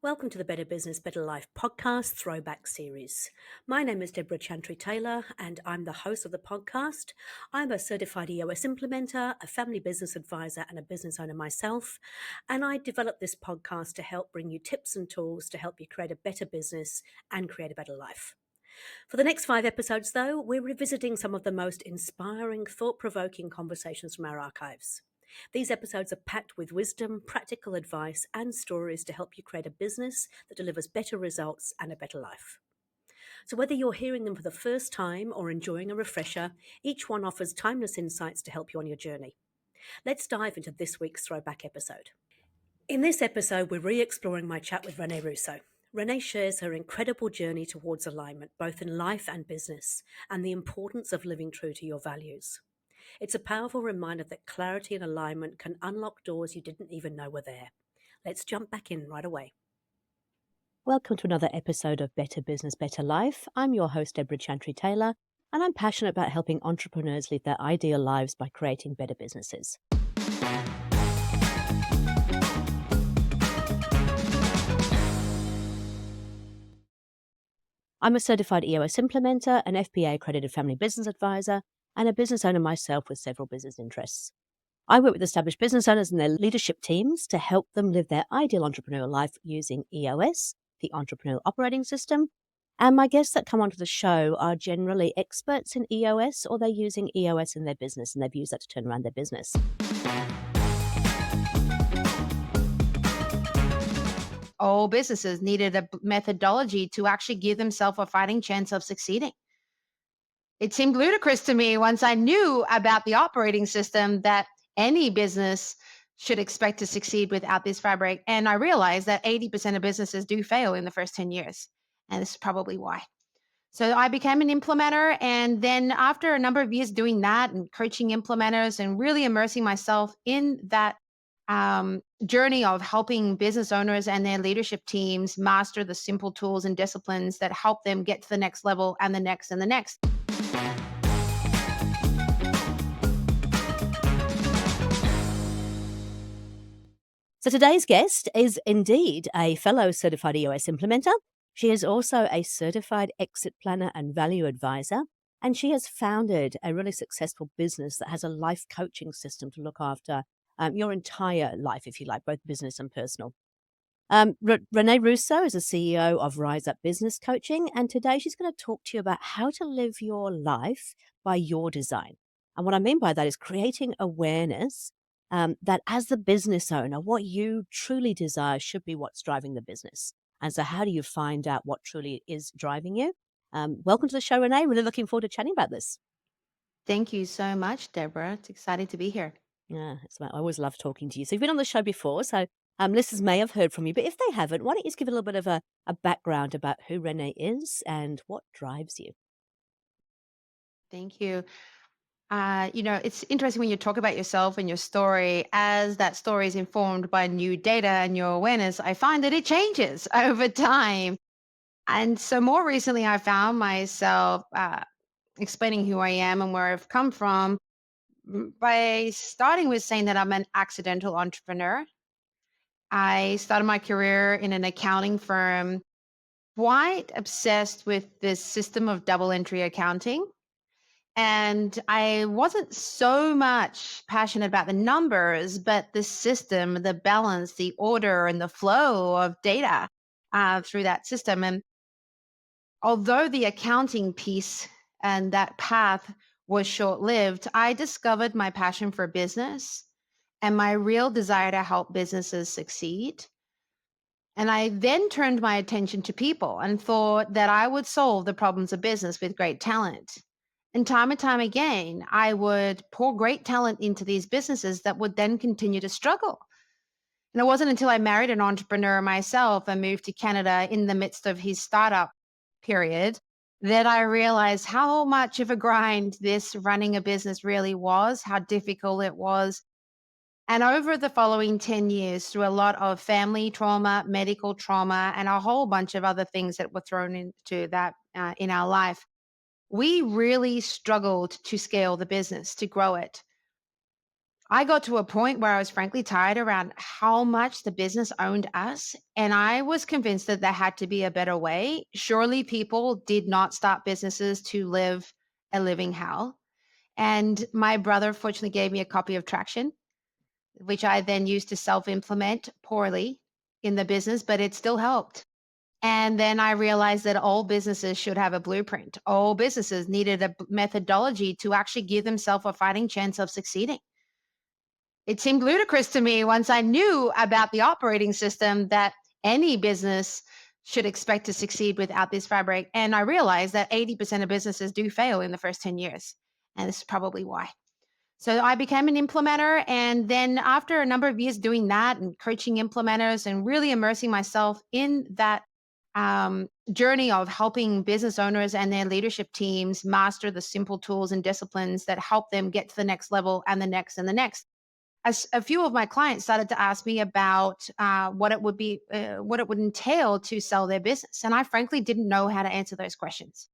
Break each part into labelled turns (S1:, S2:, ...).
S1: Welcome to the Better Business, Better Life podcast throwback series. My name is Deborah Chantry Taylor, and I'm the host of the podcast. I'm a certified EOS implementer, a family business advisor, and a business owner myself. And I developed this podcast to help bring you tips and tools to help you create a better business and create a better life. For the next 5 episodes, though, we're revisiting some of the most inspiring, thought-provoking conversations from our archives. These episodes are packed with wisdom, practical advice, and stories to help you create a business that delivers better results and a better life. So whether you're hearing them for the first time or enjoying a refresher, each one offers timeless insights to help you on your journey. Let's dive into this week's throwback episode. In this episode, we're re-exploring my chat with Renee Russo. Renee shares her incredible journey towards alignment, both in life and business, and the importance of living true to your values. It's a powerful reminder that clarity and alignment can unlock doors you didn't even know were there. Let's jump back in right away. Welcome to another episode of Better Business, Better Life. I'm your host, Deborah Chantry Taylor, and I'm passionate about helping entrepreneurs live their ideal lives by creating better businesses. I'm a certified EOS implementer, an FBA accredited family business advisor, and a business owner myself with several business interests. I work with established business owners and their leadership teams to help them live their ideal entrepreneurial life using EOS, the Entrepreneurial Operating System. And my guests that come onto the show are generally experts in EOS, or they're using EOS in their business and they've used that to turn around their business.
S2: All businesses needed a methodology to actually give themselves a fighting chance of succeeding. It seemed ludicrous to me once I knew about the operating system that any business should expect to succeed without this fabric. And I realized that 80% of businesses do fail in the first 10 years. And this is probably why. So I became an implementer. And then after a number of years doing that and coaching implementers and really immersing myself in that journey of helping business owners and their leadership teams master the simple tools and disciplines that help them get to the next level and the next and the next.
S1: So today's guest is indeed a fellow certified EOS implementer. She is also a certified exit planner and value advisor, and she has founded a really successful business that has a life coaching system to look after your entire life, if you like, both business and personal. Renee Russo is the CEO of Rise Up Business Coaching, and today she's going to talk to you about how to live your life by your design. And what I mean by that is creating awareness that as the business owner, what you truly desire should be what's driving the business. And so how do you find out what truly is driving you? Welcome to the show, Renee. Really looking forward to chatting about this.
S2: Thank you so much, Deborah. It's exciting to be here.
S1: Yeah, I always love talking to you. So you've been on the show before, so listeners may have heard from you. But if they haven't, why don't you just give a little bit of a background about who Renee is and what drives you?
S2: Thank you. It's interesting when you talk about yourself and your story, as that story is informed by new data and your awareness, I find that it changes over time. And so more recently, I found myself explaining who I am and where I've come from by starting with saying that I'm an accidental entrepreneur. I started my career in an accounting firm, quite obsessed with this system of double entry accounting. And I wasn't so much passionate about the numbers, but the system, the balance, the order, and the flow of data through that system. And although the accounting piece and that path was short lived, I discovered my passion for business and my real desire to help businesses succeed. And I then turned my attention to people and thought that I would solve the problems of business with great talent. And time again, I would pour great talent into these businesses that would then continue to struggle. And it wasn't until I married an entrepreneur myself and moved to Canada in the midst of his startup period that I realized how much of a grind this running a business really was, how difficult it was. And over the following 10 years, through a lot of family trauma, medical trauma, and a whole bunch of other things that were thrown into that in our life, we really struggled to scale the business, to grow it. I got to a point where I was frankly tired around how much the business owned us. And I was convinced that there had to be a better way. Surely people did not start businesses to live a living hell. And my brother fortunately gave me a copy of Traction, which I then used to self implement poorly in the business, but it still helped. And then I realized that all businesses should have a blueprint. All businesses needed a methodology to actually give themselves a fighting chance of succeeding. It seemed ludicrous to me once I knew about the operating system that any business should expect to succeed without this fabric. And I realized that 80% of businesses do fail in the first 10 years. And this is probably why. So I became an implementer. And then after a number of years doing that and coaching implementers and really immersing myself in that journey of helping business owners and their leadership teams master the simple tools and disciplines that help them get to the next level and the next and the next. As a few of my clients started to ask me about what it would entail to sell their business. And I frankly didn't know how to answer those questions.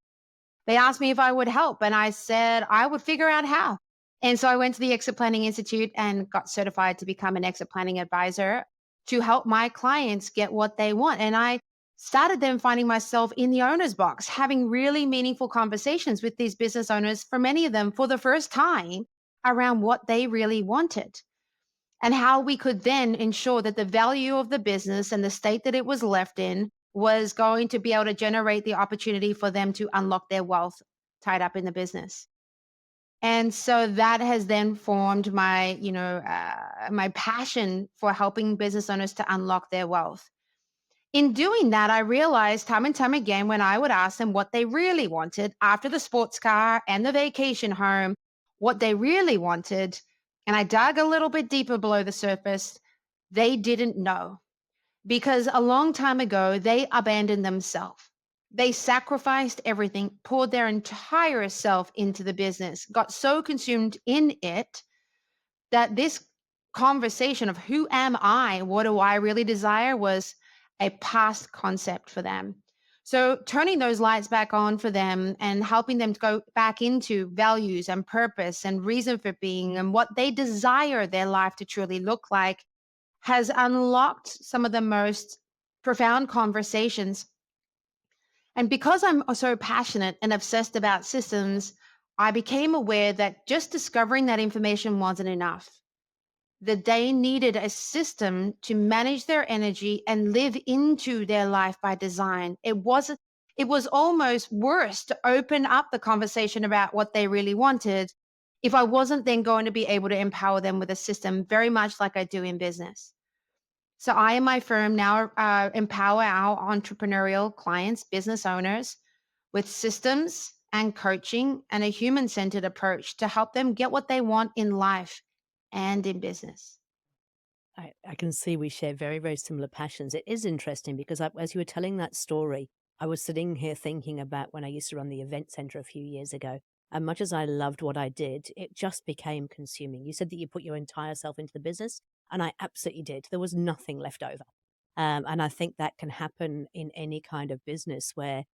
S2: They asked me if I would help, and I said I would figure out how. And so I went to the Exit Planning Institute and got certified to become an exit planning advisor to help my clients get what they want. And I started then finding myself in the owner's box, having really meaningful conversations with these business owners, for many of them for the first time, around what they really wanted and how we could then ensure that the value of the business and the state that it was left in was going to be able to generate the opportunity for them to unlock their wealth tied up in the business. And so that has then formed my, my passion for helping business owners to unlock their wealth. In doing that, I realized time and time again when I would ask them what they really wanted after the sports car and the vacation home, what they really wanted, and I dug a little bit deeper below the surface, they didn't know because a long time ago, they abandoned themselves. They sacrificed everything, poured their entire self into the business, got so consumed in it that this conversation of who am I, what do I really desire was a past concept for them. So turning those lights back on for them and helping them to go back into values and purpose and reason for being and what they desire their life to truly look like has unlocked some of the most profound conversations. And because I'm so passionate and obsessed about systems, I became aware that just discovering that information wasn't enough, that they needed a system to manage their energy and live into their life by design. It was almost worse to open up the conversation about what they really wanted if I wasn't then going to be able to empower them with a system very much like I do in business. So I and my firm now empower our entrepreneurial clients, business owners, with systems and coaching and a human-centered approach to help them get what they want in life and in business.
S1: I can see we share very, very similar passions. It is interesting because as you were telling that story, I was sitting here thinking about when I used to run the event center a few years ago. And much as I loved what I did, it just became consuming. You said that you put your entire self into the business, and I absolutely did. There was nothing left over. And I think that can happen in any kind of business where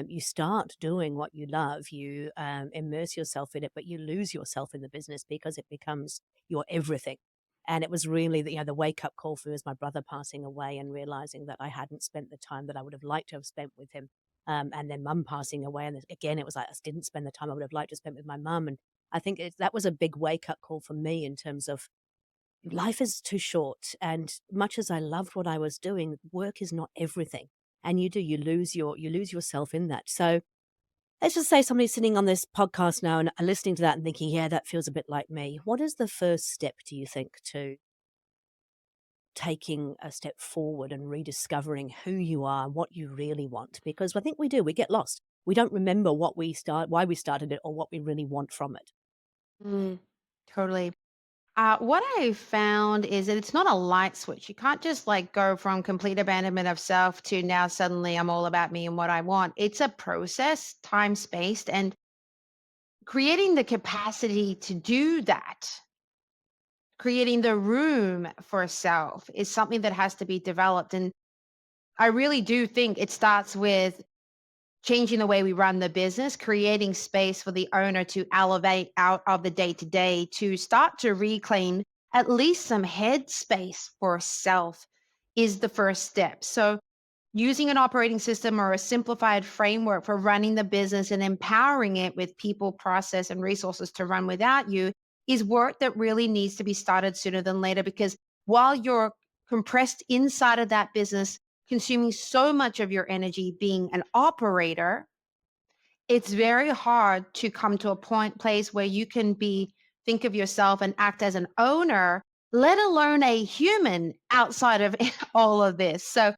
S1: you start doing what you love, you immerse yourself in it, but you lose yourself in the business because it becomes your everything. And it was really the wake up call for me was my brother passing away and realizing that I hadn't spent the time that I would have liked to have spent with him. And then mum passing away. And again, it was like I didn't spend the time I would have liked to spend with my mum. And I think that was a big wake up call for me in terms of life is too short. And much as I loved what I was doing, work is not everything. And you lose yourself in that. So let's just say somebody's sitting on this podcast now and are listening to that and thinking, yeah, that feels a bit like me. What is the first step, do you think, to taking a step forward and rediscovering who you are and what you really want? Because I think we do, we get lost. We don't remember why we started it or what we really want from it.
S2: Mm, totally. What I found is that it's not a light switch. You can't just like go from complete abandonment of self to now suddenly I'm all about me and what I want. It's a process, time spaced, and creating the capacity to do that, creating the room for self is something that has to be developed. And I really do think it starts with changing the way we run the business, creating space for the owner to elevate out of the day to day to start to reclaim at least some headspace for self is the first step. So, using an operating system or a simplified framework for running the business and empowering it with people, process, and resources to run without you is work that really needs to be started sooner than later. Because while you're compressed inside of that business, consuming so much of your energy being an operator, it's very hard to come to a place where you can think of yourself and act as an owner, let alone a human outside of all of this. So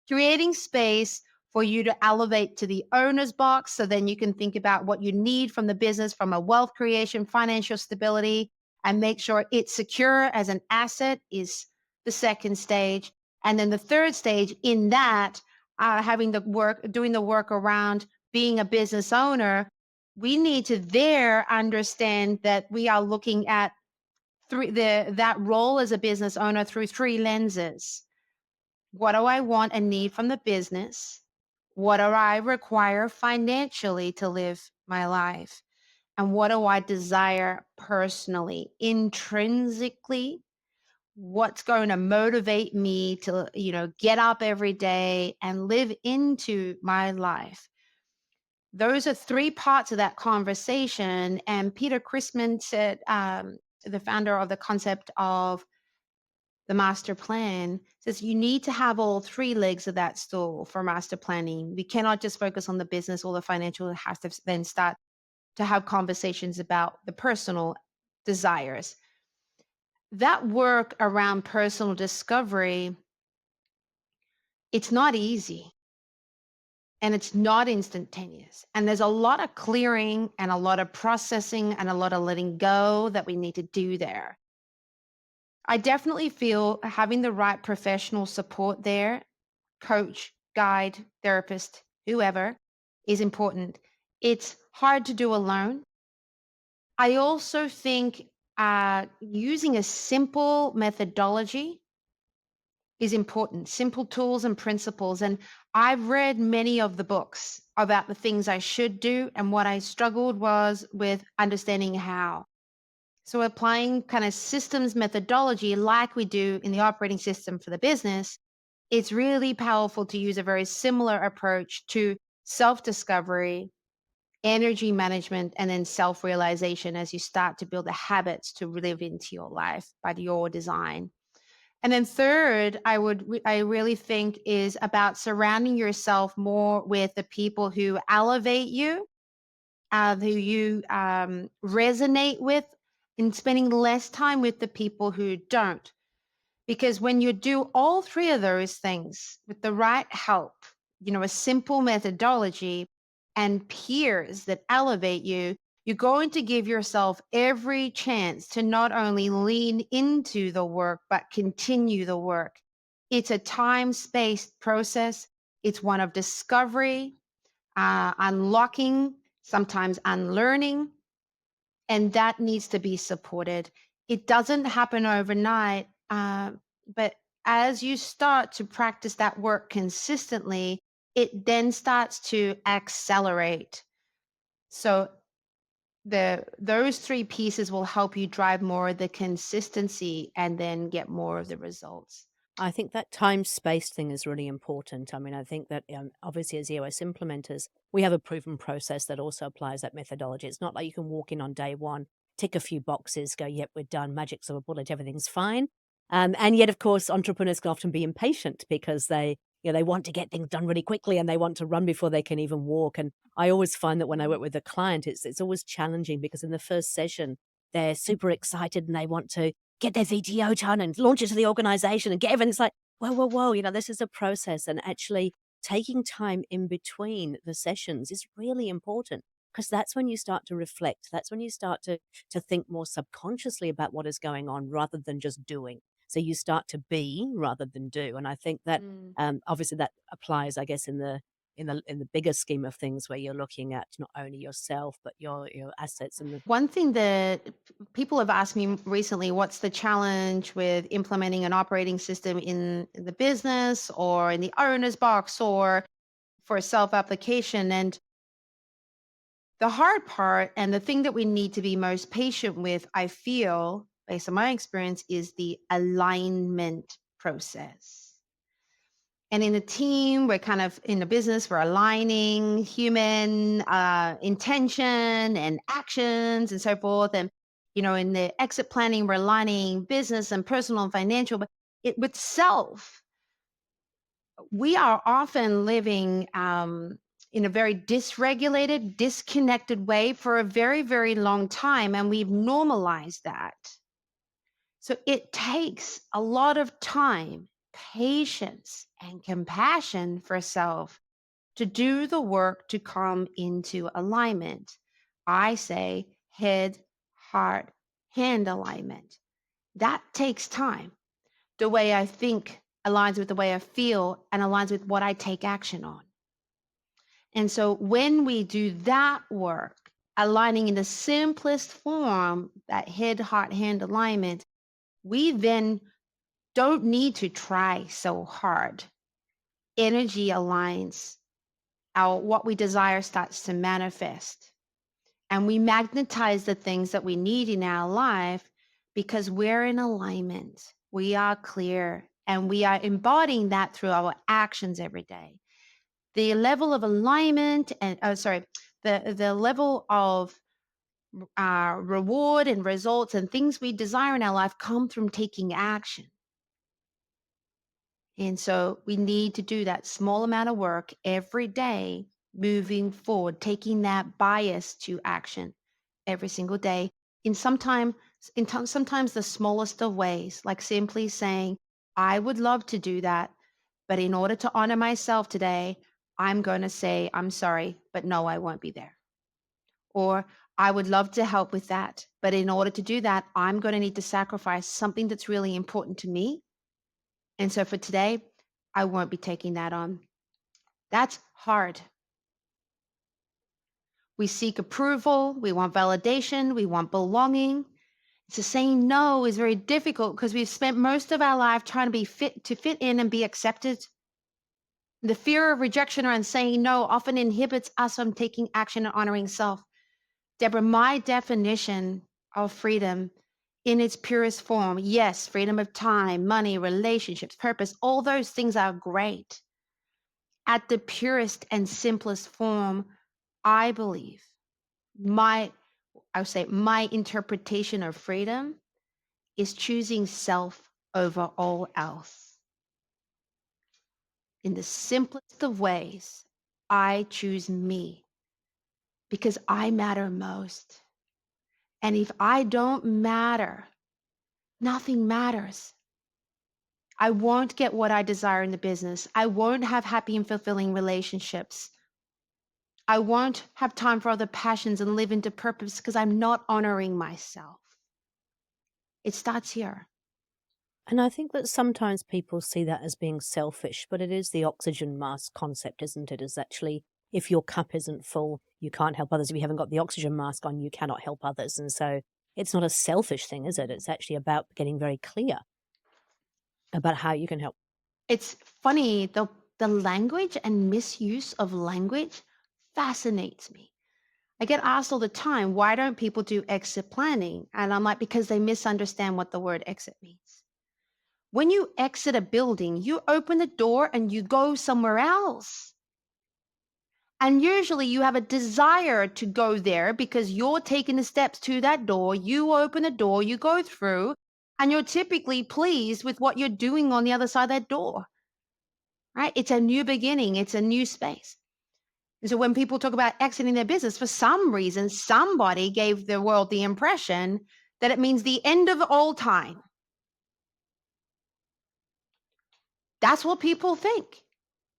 S2: creating space for you to elevate to the owner's box, so then you can think about what you need from the business from a wealth creation, financial stability, and make sure it's secure as an asset is the second stage. And then the third stage in that, doing the work around being a business owner, we need to there understand that we are looking at that role as a business owner through three lenses. What do I want and need from the business? What do I require financially to live my life? And what do I desire personally, intrinsically? What's going to motivate me to, get up every day and live into my life? Those are three parts of that conversation. And Peter Chrisman said, the founder of the concept of the master plan, says you need to have all three legs of that stool for master planning. We cannot just focus on the business or the financial. It has to then start to have conversations about the personal desires. That work around personal discovery, it's not easy and it's not instantaneous. And there's a lot of clearing and a lot of processing and a lot of letting go that we need to do there. I definitely feel having the right professional support there, coach, guide, therapist, whoever, is important. It's hard to do alone. I also think using a simple methodology is important, simple tools and principles. And I've read many of the books about the things I should do, and what I struggled was with understanding how. So applying kind of systems methodology like we do in the operating system for the business, it's really powerful to use a very similar approach to self-discovery, energy management, and then self-realization as you start to build the habits to live into your life by your design. And then third, I really think is about surrounding yourself more with the people who elevate you, who you resonate with, and spending less time with the people who don't. Because when you do all three of those things with the right help, a simple methodology and peers that elevate you, you're going to give yourself every chance to not only lean into the work, but continue the work. It's a time-spaced process. It's one of discovery, unlocking, sometimes unlearning, and that needs to be supported. It doesn't happen overnight, but as you start to practice that work consistently, it then starts to accelerate. So those three pieces will help you drive more of the consistency and then get more of the results.
S1: I think that time space thing is really important. I mean, I think that obviously, as EOS implementers, we have a proven process that also applies that methodology. It's not like you can walk in on day one, tick a few boxes, go, yep, we're done, magic silver bullet, everything's fine. And yet, of course, entrepreneurs can often be impatient because they want to get things done really quickly and they want to run before they can even walk. And I always find that when I work with a client, it's always challenging because in the first session, they're super excited and they want to get their VTO done and launch it to the organization and get everything. It's like, whoa, whoa, whoa, this is a process. And actually taking time in between the sessions is really important because that's when you start to reflect. That's when you start to think more subconsciously about what is going on rather than just doing. So you start to be rather than do. And I think that
S2: Mm.
S1: obviously that applies, I guess, in the bigger scheme of things where you're looking at not only yourself but your assets and the
S2: One thing that people have asked me recently, what's the challenge with implementing an operating system in the business or in the owner's box or for self application? And the hard part and the thing that we need to be most patient with, I feel, based on my experience, is the alignment process. And in a team, we're kind of in the business, we're aligning human intention and actions and so forth. And, in the exit planning, we're aligning business and personal and financial, but with self, we are often living in a very dysregulated, disconnected way for a very, very long time. And we've normalized that. So it takes a lot of time, patience, and compassion for self to do the work to come into alignment. I say head, heart, hand alignment. That takes time. The way I think aligns with the way I feel and aligns with what I take action on. And so when we do that work, aligning in the simplest form, that head, heart, hand alignment, we then don't need to try so hard. Energy aligns. What we desire starts to manifest. And we magnetize the things that we need in our life because we're in alignment. We are clear and we are embodying that through our actions every day. The level of alignment and the level of reward and results and things we desire in our life come from taking action. And so we need to do that small amount of work every day, moving forward, taking that bias to action every single day sometimes the smallest of ways, like simply saying, I would love to do that, but in order to honor myself today, I'm going to say, I'm sorry, but no, I won't be there. Or I would love to help with that, but in order to do that, I'm going to need to sacrifice something that's really important to me. And so for today, I won't be taking that on. That's hard. We seek approval, we want validation, we want belonging. So saying no is very difficult because we've spent most of our life trying to fit in and be accepted. The fear of rejection and saying no often inhibits us from taking action and honoring self. Deborah, my definition of freedom in its purest form, yes, freedom of time, money, relationships, purpose, all those things are great. At the purest and simplest form, I believe my interpretation of freedom is choosing self over all else. In the simplest of ways, I choose me because I matter most. And if I don't matter, nothing matters. I won't get what I desire in the business. I won't have happy and fulfilling relationships. I won't have time for other passions and live into purpose because I'm not honoring myself. It starts here.
S1: And I think that sometimes people see that as being selfish, but it is the oxygen mask concept, isn't it? Is actually, if your cup isn't full, you can't help others. If you haven't got the oxygen mask on, you cannot help others. And so it's not a selfish thing, is it? It's actually about getting very clear about how you can help.
S2: It's funny, the language and misuse of language fascinates me. I get asked all the time, why don't people do exit planning? And I'm like, because they misunderstand what the word exit means. When you exit a building, you open the door and you go somewhere else. And usually you have a desire to go there because you're taking the steps to that door. You open the door, you go through, and you're typically pleased with what you're doing on the other side of that door, right? It's a new beginning. It's a new space. And so when people talk about exiting their business, for some reason, somebody gave the world the impression that it means the end of all time. That's what people think.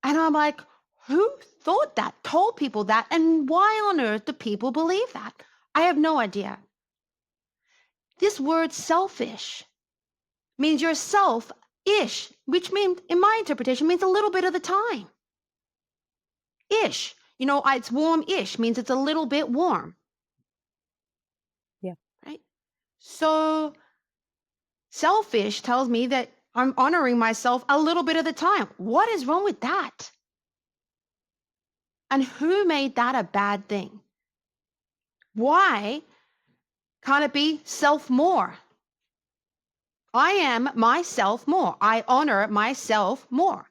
S2: And I'm like, who thought that, told people that? And why on earth do people believe that? I have no idea. This word selfish means you're self-ish, which means, in my interpretation, means a little bit of the time. Ish, it's warm-ish, means it's a little bit warm.
S1: Yeah.
S2: Right? So selfish tells me that I'm honoring myself a little bit of the time. What is wrong with that? And who made that a bad thing? Why can't it be self more? I am myself more. I honor myself more.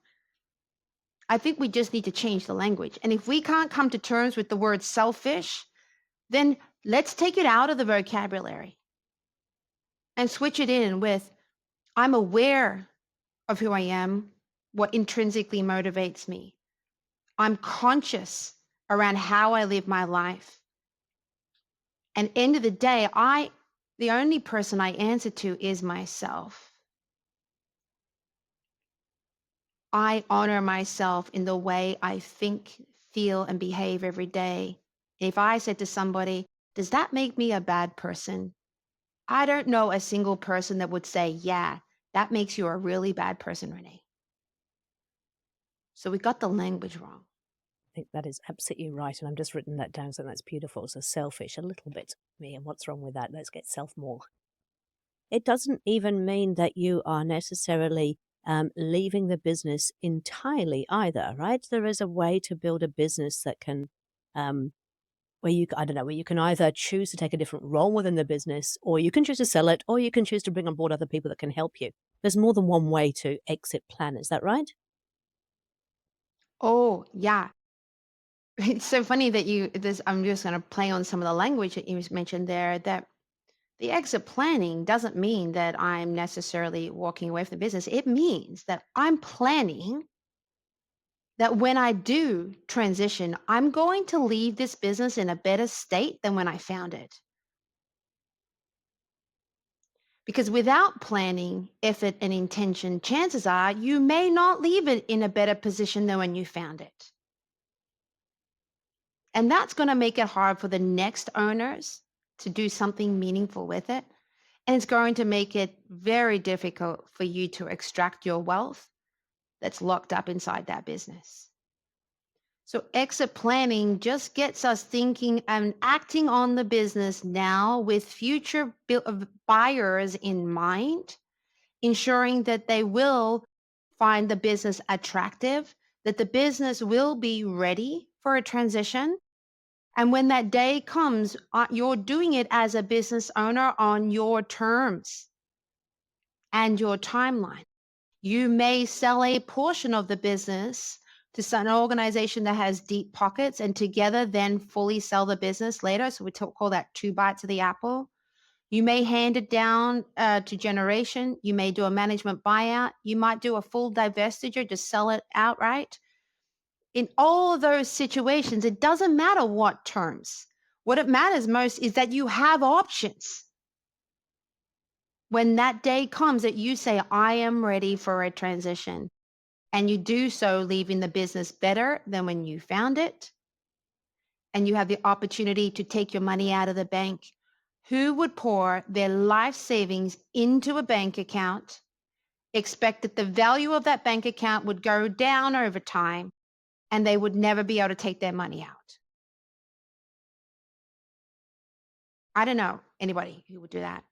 S2: I think we just need to change the language. And if we can't come to terms with the word selfish, then let's take it out of the vocabulary and switch it in with I'm aware of who I am, what intrinsically motivates me. I'm conscious around how I live my life. And end of the day, the only person I answer to is myself. I honor myself in the way I think, feel, and behave every day. If I said to somebody, does that make me a bad person? I don't know a single person that would say, yeah, that makes you a really bad person, Renee. So we got the language wrong.
S1: I think that is absolutely right. And I've just written that down, so that's beautiful. So selfish, a little bit me. And what's wrong with that? Let's get self more. It doesn't even mean that you are necessarily leaving the business entirely either, right? There is a way to build a business that can, where you, I don't know, where you can either choose to take a different role within the business, or you can choose to sell it, or you can choose to bring on board other people that can help you. There's more than one way to exit plan. Is that right?
S2: Oh, yeah. It's so funny that I'm just going to play on some of the language that you mentioned there, that the exit planning doesn't mean that I'm necessarily walking away from the business. It means that I'm planning that when I do transition, I'm going to leave this business in a better state than when I found it. Because without planning, effort, and intention, chances are you may not leave it in a better position than when you found it. And that's going to make it hard for the next owners to do something meaningful with it. And it's going to make it very difficult for you to extract your wealth that's locked up inside that business. So exit planning just gets us thinking and acting on the business now with future buyers in mind, ensuring that they will find the business attractive, that the business will be ready for a transition. And when that day comes, you're doing it as a business owner on your terms and your timeline. You may sell a portion of the business to an organization that has deep pockets and together then fully sell the business later. So we call that 2 bites of the apple. You may hand it down to generation. You may do a management buyout. You might do a full divestiture, just sell it outright. In all of those situations, it doesn't matter what terms. What it matters most is that you have options. When that day comes that you say, I am ready for a transition, and you do so leaving the business better than when you found it, and you have the opportunity to take your money out of the bank, who would pour their life savings into a bank account, expect that the value of that bank account would go down over time, and they would never be able to take their money out? I don't know anybody who would do that.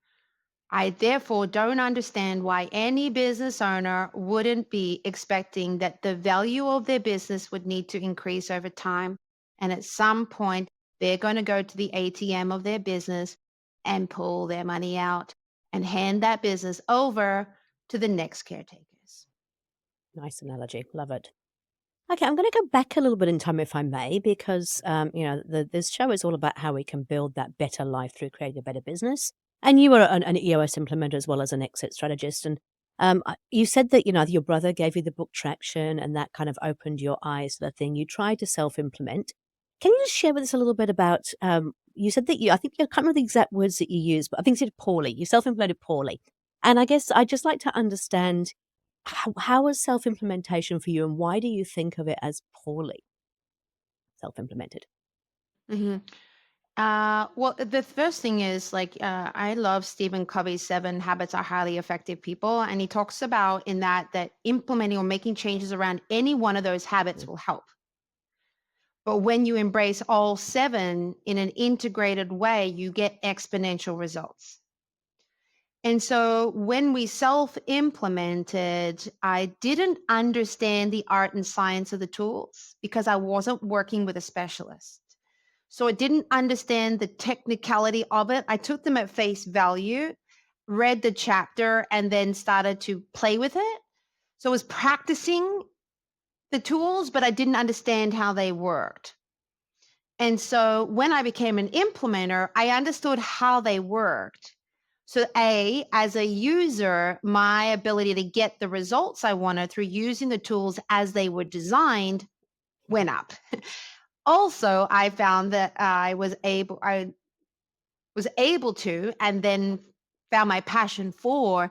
S2: I therefore don't understand why any business owner wouldn't be expecting that the value of their business would need to increase over time. And at some point, they're going to go to the ATM of their business and pull their money out and hand that business over to the next caretakers.
S1: Nice analogy. Love it. Okay, I'm going to go back a little bit in time, if I may, because this show is all about how we can build that better life through creating a better business. And you were an EOS implementer as well as an exit strategist. And you said that your brother gave you the book Traction, and that kind of opened your eyes to the thing. You tried to self-implement. Can you just share with us a little bit about? You said that I think I can't remember the exact words that you used, but I think you said poorly. You self-implemented poorly, and I guess I'd just like to understand how was self-implementation for you, and why do you think of it as poorly self-implemented?
S2: hmm well, the first thing is I love Stephen Covey's 7 Habits of Highly Effective People, and he talks about in that implementing or making changes around any one of those habits
S1: Mm.
S2: will help. But when you embrace all 7 in an integrated way, you get exponential results. And so when we self implemented, I didn't understand the art and science of the tools because I wasn't working with a specialist. So I didn't understand the technicality of it. I took them at face value read the chapter and then started to play with it. So I was practicing the tools, but I didn't understand how they worked. And so when I became an implementer, I understood how they worked. So, as a user, my ability to get the results I wanted through using the tools as they were designed went up. Also, I found that I was able to, and then found my passion for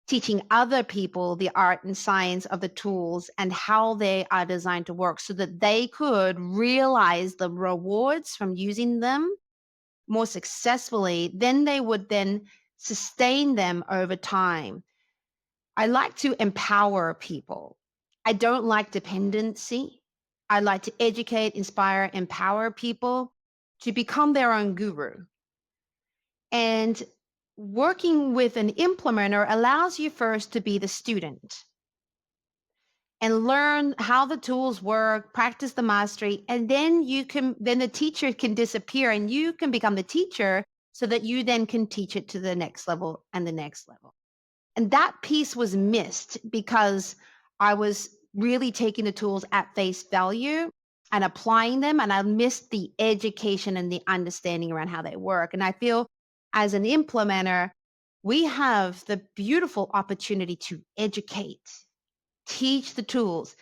S2: teaching other people the art and science of the tools and how they are designed to work so that they could realize the rewards from using them more successfully. Then they would then sustain them over time. I like to empower people. I don't like dependency. I like to educate, inspire, empower people to become their own guru. And working with an implementer allows you first to be the student and learn how the tools work, practice the mastery, and then the teacher can disappear and you can become the teacher so that you then can teach it to the next level and the next level. And that piece was missed because I was really taking the tools at face value and applying them, and I missed the education and the understanding around how they work. And I feel as an implementer, we have the beautiful opportunity to educate, teach the tools,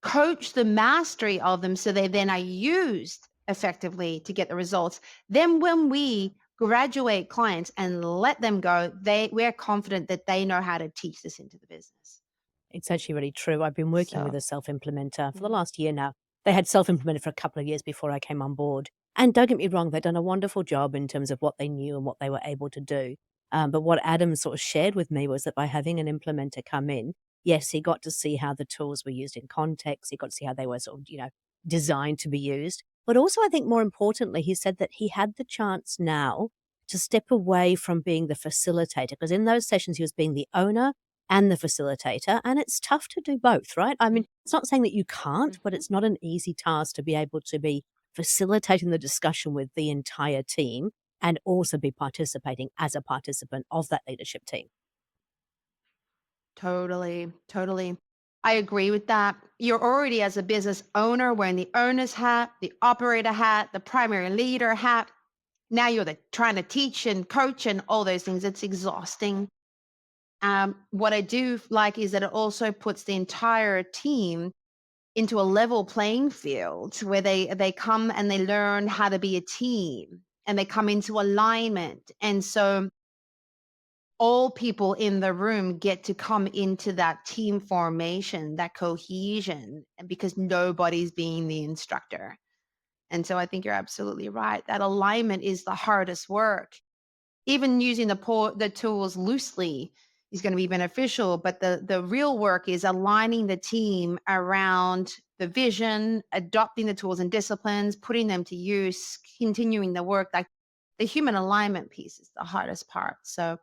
S2: coach the mastery of them so they then are used effectively to get the results. Then when we graduate clients and let them go, we're confident that they know how to teach this into the business.
S1: It's actually really true. I've been working with
S2: So,
S1: a self-implementer for the
S2: mm,
S1: last year now. They had self-implemented for a couple of years before I came on board. And don't get me wrong, they've done a wonderful job in terms of what they knew and what they were able to do. But what Adam sort of shared with me was that by having an implementer come in, yes, he got to see how the tools were used in context. He got to see how they were sort of, designed to be used. But also, I think more importantly, he said that he had the chance now to step away from being the facilitator, because in those sessions he was being the owner and the facilitator, and it's tough to do both, right? I mean, it's not saying that you can't, but
S2: mhm.
S1: it's not an easy task to be able to be facilitating the discussion with the entire team and also be participating as a participant of that leadership team.
S2: Totally, totally. I agree with that. You're already, as a business owner, wearing the owner's hat, the operator hat, the primary leader hat. Now you're trying to teach and coach and all those things. It's exhausting. What I do like is that it also puts the entire team into a level playing field where they come and they learn how to be a team and they come into alignment. And so all people in the room get to come into that team formation, that cohesion, and because nobody's being the instructor. And so I think you're absolutely right. That alignment is the hardest work. Even using the tools loosely is going to be beneficial, but the real work is aligning the team around the vision, adopting the tools and disciplines, putting them to use, continuing the work. Like the human alignment piece is the hardest part. So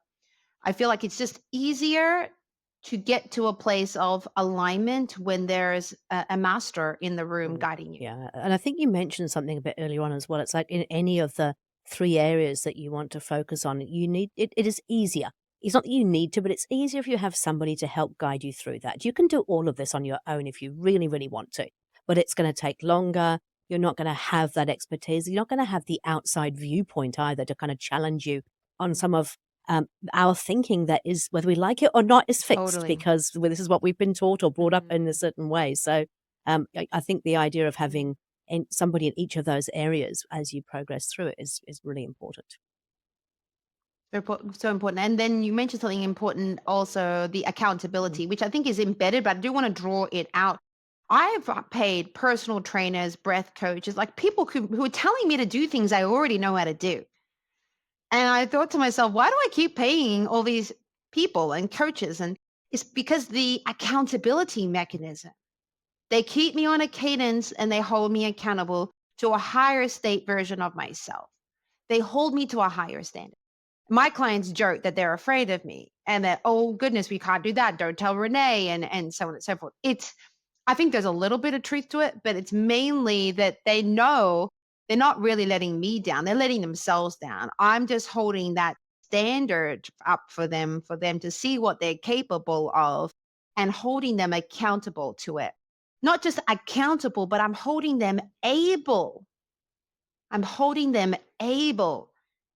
S2: I feel like it's just easier to get to a place of alignment when there's a master in the room
S1: Mm,
S2: guiding you.
S1: yeah, and I think you mentioned something a bit earlier on as well. It's like in any of the 3 areas that you want to focus on, you need it is easier. It's not that you need to, but it's easier if you have somebody to help guide you through that. You can do all of this on your own if you really, really want to, but it's gonna take longer. You're not gonna have that expertise. You're not gonna have the outside viewpoint either to kind of challenge you on some of, our thinking that is, whether we like it or not, is fixed
S2: Totally.
S1: because, well, this is what we've been taught or brought up in a
S2: Mm,
S1: certain way. So, I think the idea of
S2: mm.
S1: having somebody in each of those areas as you progress through it is really important.
S2: So important. And then you mentioned something important also, the
S1: Mm.
S2: accountability, which I think is embedded, but I do want to draw it out. I've paid personal trainers, breath coaches, like people who are telling me to do things I already know how to do. And I thought to myself, why do I keep paying all these people and coaches? And it's because the accountability mechanism. They keep me on a cadence and they hold me accountable to a higher state version of myself. They hold me to a higher standard. My clients joke that they're afraid of me and that, oh goodness, we can't do that. Don't tell Renee, and so on and so forth. I think there's a little bit of truth to it, but it's mainly that they know they're not really letting me down. They're letting themselves down. I'm just holding that standard up for them to see what they're capable of, and holding them accountable to it. Not just accountable, but I'm holding them able. I'm holding them able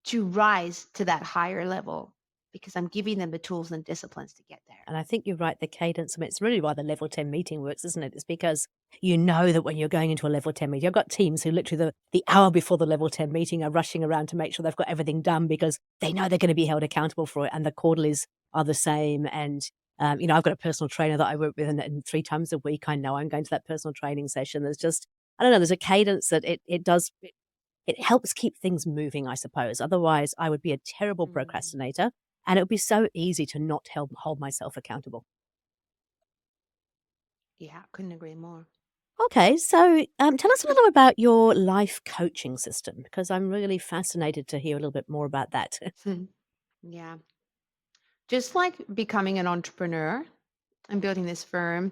S2: to rise to that higher level because I'm giving them the tools and disciplines to get there.
S1: And I think you're right, the cadence, I mean, it's really why the level 10 meeting works, isn't it? It's because you know that when you're going into a level 10 meeting, I've got teams who literally the hour before the level 10 meeting are rushing around to make sure they've got everything done because they know they're going to be held accountable for it. And the quarterlies are the same. And, I've got a personal trainer that I work with, and 3 times a week, I know I'm going to that personal training session. There's just, I don't know, there's a cadence that it does, it helps keep things moving, I suppose. Otherwise, I would be a terrible
S2: Mm,
S1: procrastinator, and it would be so easy to not hold myself accountable.
S2: yeah, couldn't agree more.
S1: Okay, so tell us a little about your life coaching system because I'm really fascinated to hear a little bit more about that.
S2: Yeah. Just like becoming an entrepreneur and building this firm,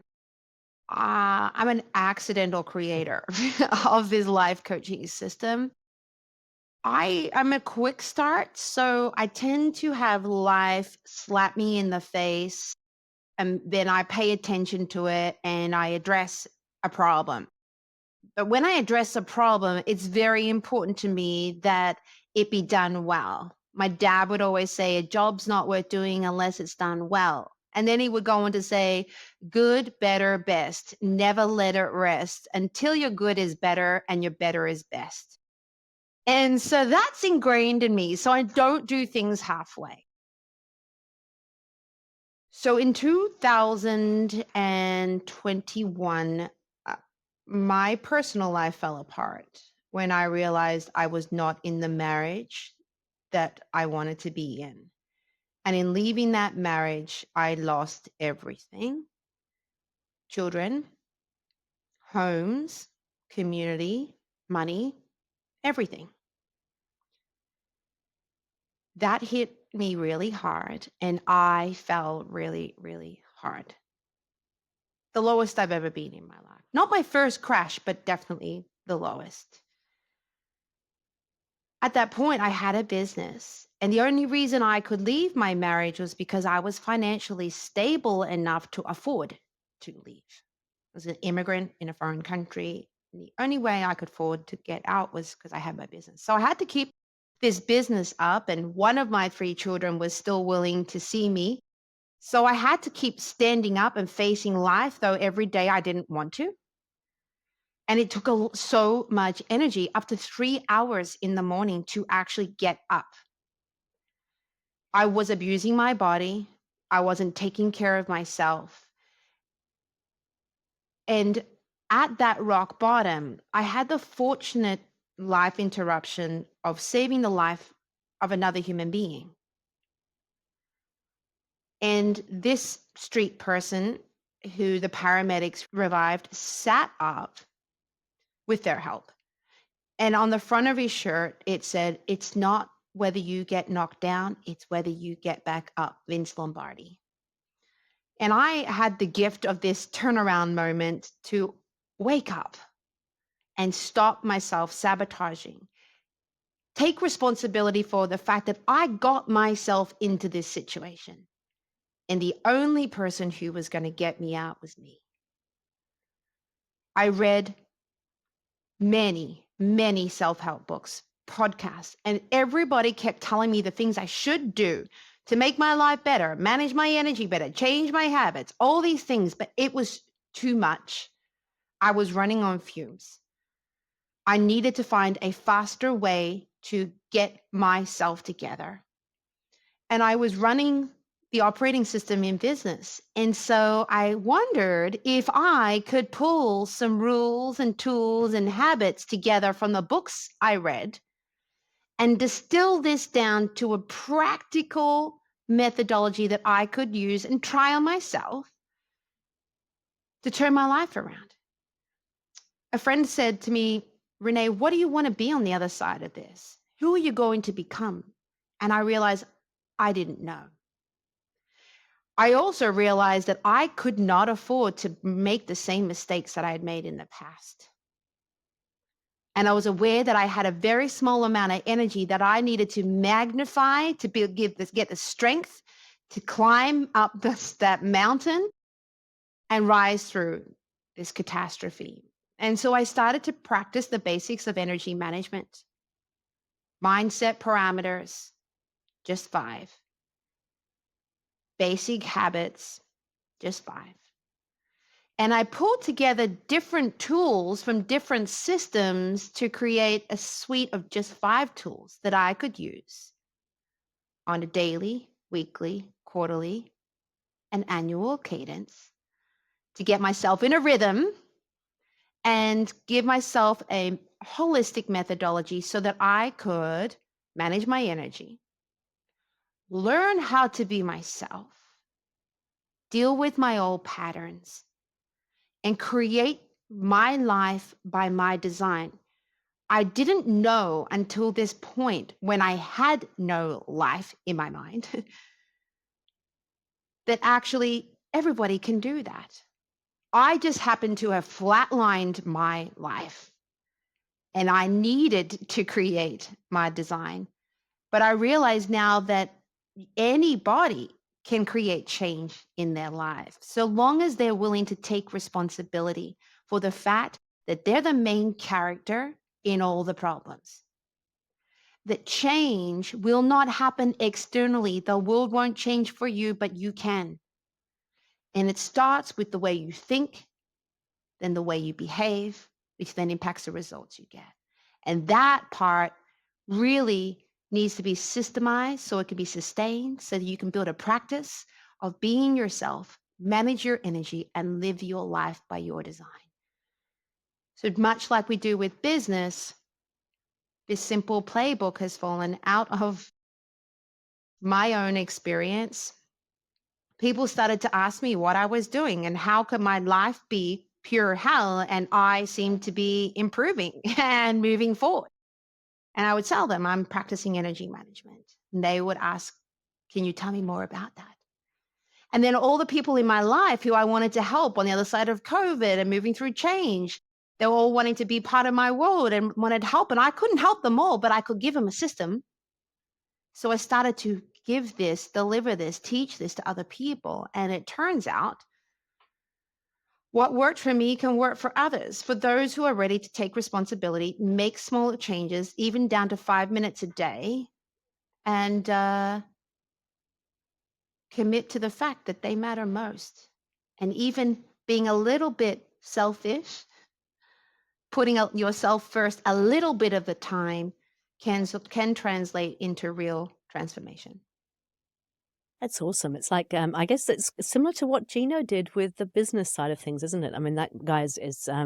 S2: I'm an accidental creator of this life coaching system. I'm a quick start, so I tend to have life slap me in the face, and then I pay attention to it and I address a problem. But when I address a problem, it's very important to me that it be done well. My dad would always say, a job's not worth doing unless it's done well. And then he would go on to say, good, better, best. Never let it rest until your good is better and your better is best. And so that's ingrained in me. So I don't do things halfway. So in 2021, uh, my personal life fell apart when I realized I was not in the marriage that I wanted to be in. And in leaving that marriage, I lost everything: children, homes, community, money, everything. That hit me really hard, and I fell really, really hard. The lowest I've ever been in my life. Not my first crash, but definitely the lowest. At that point, I had a business. And the only reason I could leave my marriage was because I was financially stable enough to afford to leave. I was an immigrant in a foreign country. And the only way I could afford to get out was because I had my business. So I had to keep this business up. And one of my 3 children was still willing to see me. So I had to keep standing up and facing life, though every day I didn't want to. And it took so much energy, up to 3 hours in the morning to actually get up. I was abusing my body. I wasn't taking care of myself. And at that rock bottom, I had the fortunate life interruption of saving the life of another human being. And this street person who the paramedics revived sat up with their help. And on the front of his shirt, it said, "It's not whether you get knocked down, it's whether you get back up, Vince Lombardi." And I had the gift of this turnaround moment to wake up and stop myself sabotaging. Take responsibility for the fact that I got myself into this situation. And the only person who was going to get me out was me. I read many, many self help books, podcasts, and everybody kept telling me the things I should do to make my life better, manage my energy better, change my habits, all these things. But it was too much. I was running on fumes. I needed to find a faster way to get myself together. And I was running the operating system in business. And so I wondered if I could pull some rules and tools and habits together from the books I read and distill this down to a practical methodology that I could use and try on myself to turn my life around. A friend said to me, "Renee, what do you want to be on the other side of this? Who are you going to become?" And I realized I didn't know. I also realized that I could not afford to make the same mistakes that I had made in the past. And I was aware that I had a very small amount of energy that I needed to magnify to get the strength to climb up that mountain and rise through this catastrophe. And so I started to practice the basics of energy management, mindset parameters, just 5, basic habits, just 5. And I pulled together different tools from different systems to create a suite of just 5 tools that I could use on a daily, weekly, quarterly, and annual cadence to get myself in a rhythm and give myself a holistic methodology so that I could manage my energy, learn how to be myself, deal with my old patterns, and create my life by my design. I didn't know until this point, when I had no life in my mind, that actually everybody can do that. I just happened to have flatlined my life and I needed to create my design. But I realize now that anybody can create change in their life so long as they're willing to take responsibility for the fact that they're the main character in all the problems. That change will not happen externally. The world won't change for you, but you can. And it starts with the way you think, then the way you behave, which then impacts the results you get. And that part really needs to be systemized so it can be sustained, so that you can build a practice of being yourself, manage your energy, and live your life by your design. So, much like we do with business, this simple playbook has fallen out of my own experience. People started to ask me what I was doing and how could my life be pure hell and I seemed to be improving and moving forward. And I would tell them I'm practicing energy management. And they would ask, can you tell me more about that? And then all the people in my life who I wanted to help on the other side of COVID and moving through change, they were all wanting to be part of my world and wanted help. And I couldn't help them all, but I could give them a system. So I started to give this, deliver this, teach this to other people. And it turns out what worked for me can work for others. For those who are ready to take responsibility, make smaller changes, even down to 5 minutes a day, and commit to the fact that they matter most. And even being a little bit selfish, putting yourself first a little bit of the time can translate into real transformation.
S1: That's awesome. It's like, I guess it's similar to what Gino did with the business side of things, isn't it? I mean, that guy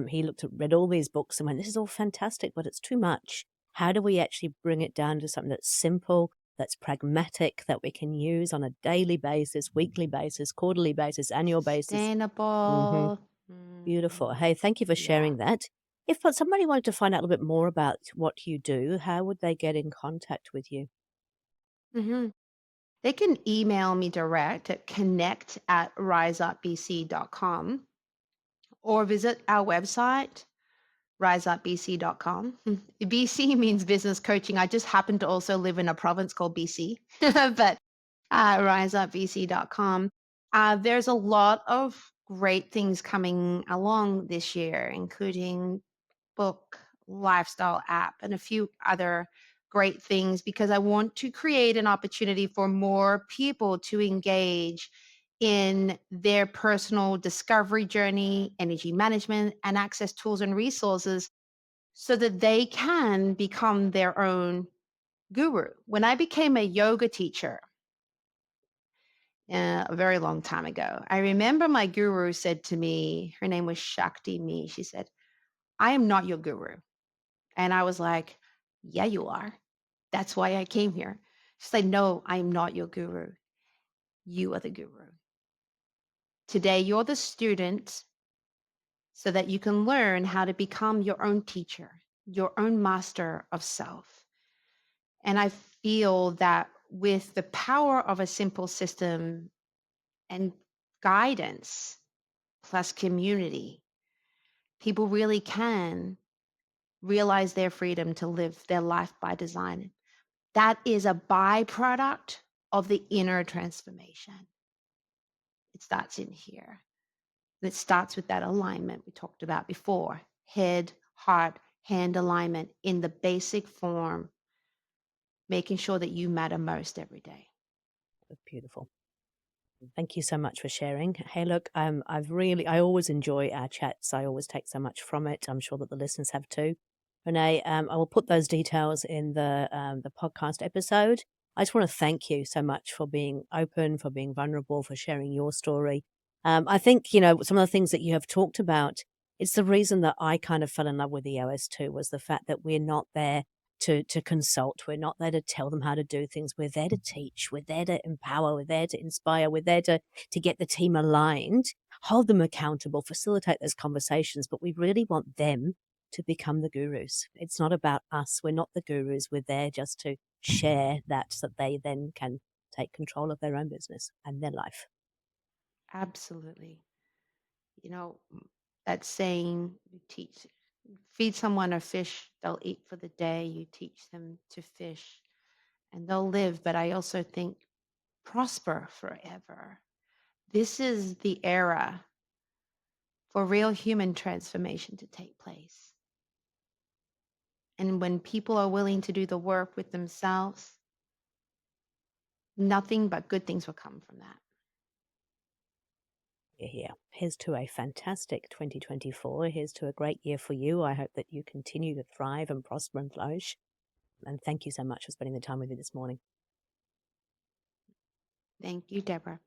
S1: he read all these books and went, this is all fantastic, but it's too much. How do we actually bring it down to something that's simple, that's pragmatic, that we can use on a daily basis, weekly basis, quarterly basis, annual basis? Hmm.
S2: Sustainable.
S1: Beautiful. Hey, thank you for
S2: Yeah.
S1: sharing that. If somebody wanted to find out a little bit more about what you do, how would they get in contact with you?
S2: hmm They can email me direct at connect@riseupbc.com or visit our website, riseupbc.com. BC means business coaching. I just happen to also live in a province called BC, but riseupbc.com. There's a lot of great things coming along this year, including book, lifestyle app, and a few other great things because I want to create an opportunity for more people to engage in their personal discovery journey, energy management, and access tools and resources so that they can become their own guru. When I became a yoga teacher a very long time ago, I remember my guru said to me, her name was Shakti Me, she said, I am not your guru. And I was like, yeah, you are. That's why I came here. She's like, no, I'm not your guru. You are the guru. Today, you're the student so that you can learn how to become your own teacher, your own master of self. And I feel that with the power of a simple system and guidance plus community, people really can realize their freedom to live their life by design. That is a byproduct of the inner transformation. It starts in here. It starts with that alignment we talked about before: head, heart, hand alignment in the basic form, making sure that you matter most every day.
S1: Beautiful. Thank you so much for sharing. Hey, look, I always enjoy our chats. I always take so much from it. I'm sure that the listeners have too. Renee, I will put those details in the podcast episode. I just want to thank you so much for being open, for being vulnerable, for sharing your story. I think, some of the things that you have talked about, it's the reason that I kind of fell in love with EOS too, was the fact that we're not there to consult. We're not there to tell them how to do things. We're there to teach. We're there to empower. We're there to inspire. We're there to get the team aligned, hold them accountable, facilitate those conversations. But we really want them to become the gurus. It's not about us. We're not the gurus. We're there just to share that so that they then can take control of their own business and their life.
S2: Absolutely. You know, that saying, you teach, feed someone a fish, they'll eat for the day. You teach them to fish and they'll live. But I also think prosper forever. This is the era for real human transformation to take place. And when people are willing to do the work with themselves, nothing but good things will come from that.
S1: Here. Here's to a fantastic 2024. Here's to a great year for you. I hope that you continue to thrive and prosper and flourish. And thank you so much for spending the time with me this morning.
S2: Thank you, Deborah.